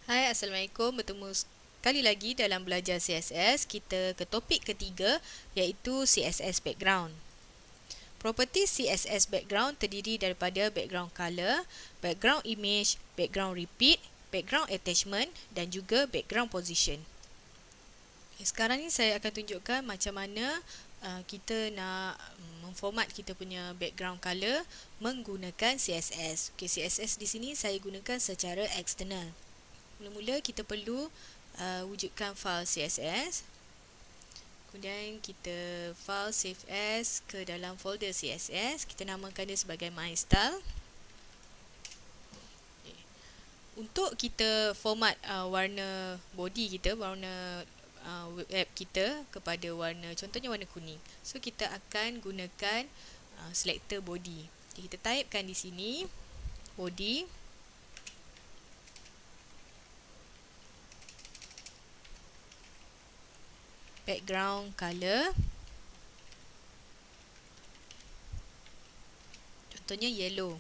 Hai, Assalamualaikum. Bertemu sekali lagi dalam belajar CSS. Kita ke topik ketiga iaitu CSS background. Properti CSS background terdiri daripada background color, background image, background repeat, background attachment dan juga background position. Sekarang ni saya akan tunjukkan macam mana kita nak memformat kita punya background color menggunakan CSS. CSS di sini saya gunakan secara eksternal. Mula-mula kita perlu wujudkan file CSS. Kemudian kita file save as ke dalam folder CSS. Kita namakan dia sebagai MyStyle. Untuk kita format warna body kita, warna web kita kepada warna, contohnya warna kuning. So kita akan gunakan selector body. Jadi, kita typekan di sini body. Background color, contohnya yellow.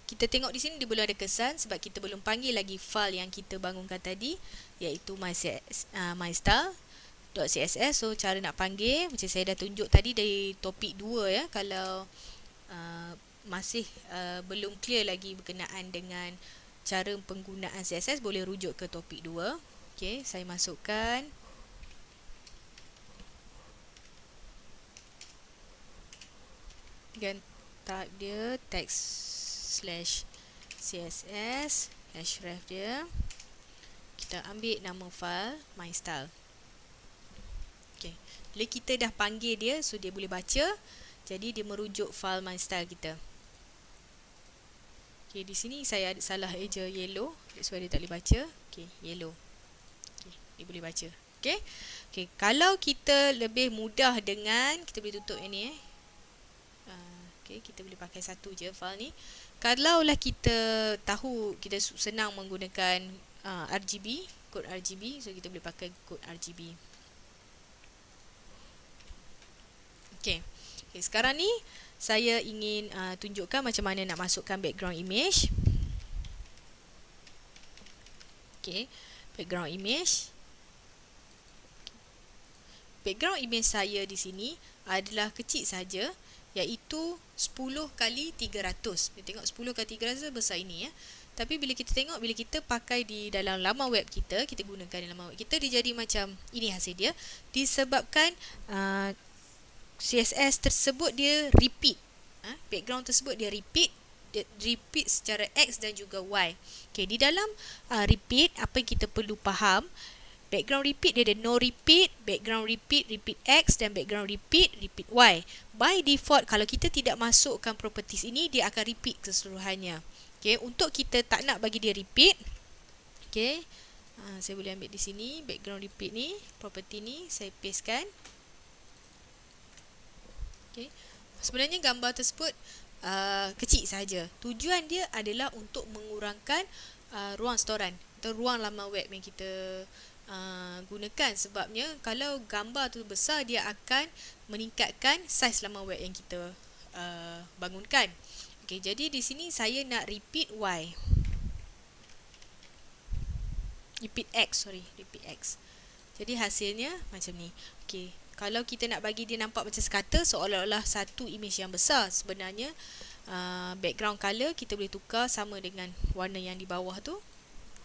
Kita tengok di sini dia belum ada kesan sebab kita belum panggil lagi file yang kita bangunkan tadi, iaitu mystyle.css. So cara nak panggil macam saya dah tunjuk tadi dari topik 2 ya. Kalau masih belum clear lagi berkenaan dengan cara penggunaan CSS, boleh rujuk ke topik 2. Okey, saya masukkan dan type dia text/css href dia. Kita ambil nama file mystyle. Okey, bila kita dah panggil dia, so dia boleh baca. Jadi dia merujuk file mystyle kita. Okey, di sini saya ada salah eja yellow, that's why dia tak boleh baca. Okey, yellow. Dia boleh baca. Okey. Okey, kalau kita lebih mudah dengan, kita boleh tutup ini okey, kita boleh pakai satu je file ni. Kalaulah kita tahu kita senang menggunakan RGB, kod RGB, so kita boleh pakai kod RGB. Okey. Okey, sekarang ni saya ingin tunjukkan macam mana nak masukkan background image. Okey, background image. Background image saya di sini adalah kecil saja, iaitu 10 kali 300. Kita tengok 10 kali 300 besar ini ya. Tapi bila kita tengok, bila kita pakai di dalam laman web kita, kita gunakan di laman web kita, dia jadi macam ini hasil dia. Disebabkan CSS tersebut dia repeat. Background tersebut dia repeat secara X dan juga Y. Okay, di dalam repeat, apa yang kita perlu faham, background repeat dia ada no repeat, background repeat, repeat X dan background repeat, repeat Y. By default, kalau kita tidak masukkan properties ini, dia akan repeat keseluruhannya. Okay, untuk kita tak nak bagi dia repeat, okay, saya boleh ambil di sini background repeat ni, property ni, saya pastekan. Okay, sebenarnya gambar tersebut kecil saja. Tujuan dia adalah untuk mengurangkan ruang storan atau ruang laman web yang kita gunakan. Sebabnya kalau gambar tu besar, dia akan meningkatkan saiz laman web yang kita bangunkan. Okey, jadi di sini saya nak repeat Y. Repeat X. Jadi hasilnya macam ni. Okey, kalau kita nak bagi dia nampak macam sekata, seolah-olah satu image yang besar, sebenarnya background color kita boleh tukar sama dengan warna yang di bawah tu.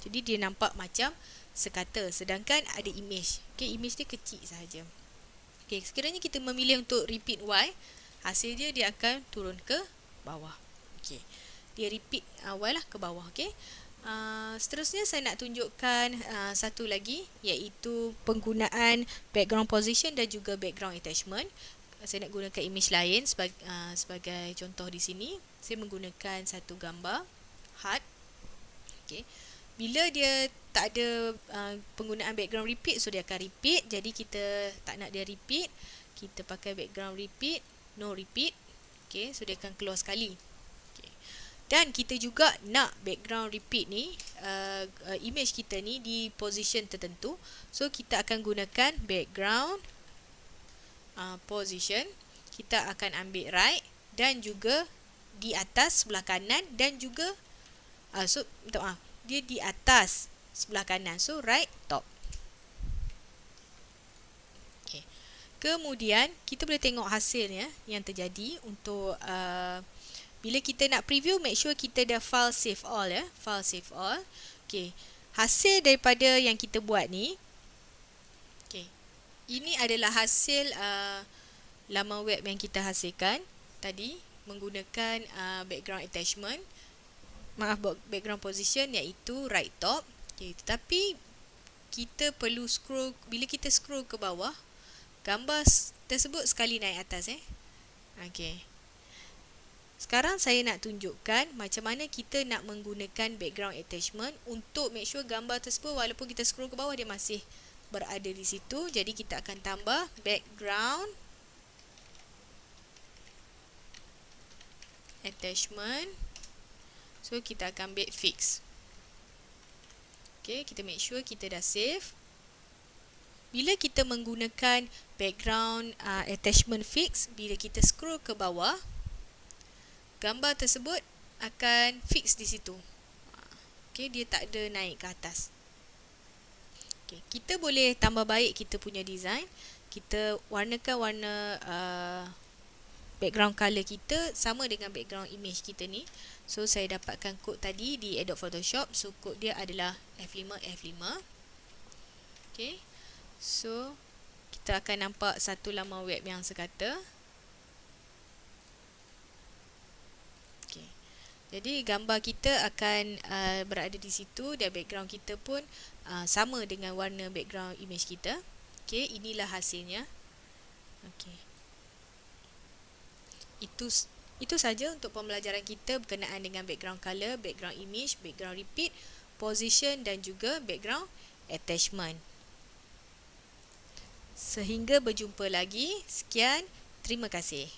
Jadi dia nampak macam sekata, sedangkan ada image. Okey, image dia kecil sahaja. Okey, sekiranya kita memilih untuk repeat Y, hasil dia akan turun ke bawah. Okey, dia repeat Y lah ke bawah. Okey, seterusnya saya nak tunjukkan satu lagi, iaitu penggunaan background position dan juga background attachment. Saya nak gunakan image lain sebagai contoh di sini. Saya menggunakan satu gambar heart. Okey, bila dia tak ada penggunaan background repeat, so dia akan repeat. Jadi kita tak nak dia repeat, kita pakai background repeat, no repeat. Okay, so dia akan keluar sekali. Okay. Dan kita juga nak background repeat ni, image kita ni di position tertentu. So kita akan gunakan background position. Kita akan ambil right dan juga di atas sebelah kanan dan juga So minta maaf, dia di atas sebelah kanan, so right top. Okay. Kemudian kita boleh tengok hasilnya yang terjadi untuk bila kita nak preview, make sure kita dah file save all ya, file save all. Okay. Hasil daripada yang kita buat ni, okay, ini adalah hasil laman web yang kita hasilkan tadi menggunakan background attachment, background position iaitu right top. Okay, tetapi kita perlu scroll, bila kita scroll ke bawah, gambar tersebut sekali naik atas Okay. Sekarang saya nak tunjukkan macam mana kita nak menggunakan background attachment untuk make sure gambar tersebut walaupun kita scroll ke bawah dia masih berada di situ. Jadi kita akan tambah background attachment. So kita akan back fix. Okay, kita make sure kita dah save. Bila kita menggunakan background attachment fix, bila kita scroll ke bawah, gambar tersebut akan fix di situ. Okay, dia tak ada naik ke atas. Okay, kita boleh tambah baik kita punya design. Kita warnakan warna background color kita sama dengan background image kita ni. So saya dapatkan kod tadi di Adobe Photoshop. So kod dia adalah F5F5. Okay. So kita akan nampak satu laman web yang sekata. Okay. Jadi gambar kita akan berada di situ dan background kita pun sama dengan warna background image kita. Okay, inilah hasilnya. Okay. Itu saja untuk pembelajaran kita berkenaan dengan background color, background image, background repeat, position dan juga background attachment. Sehingga berjumpa lagi. Sekian, terima kasih.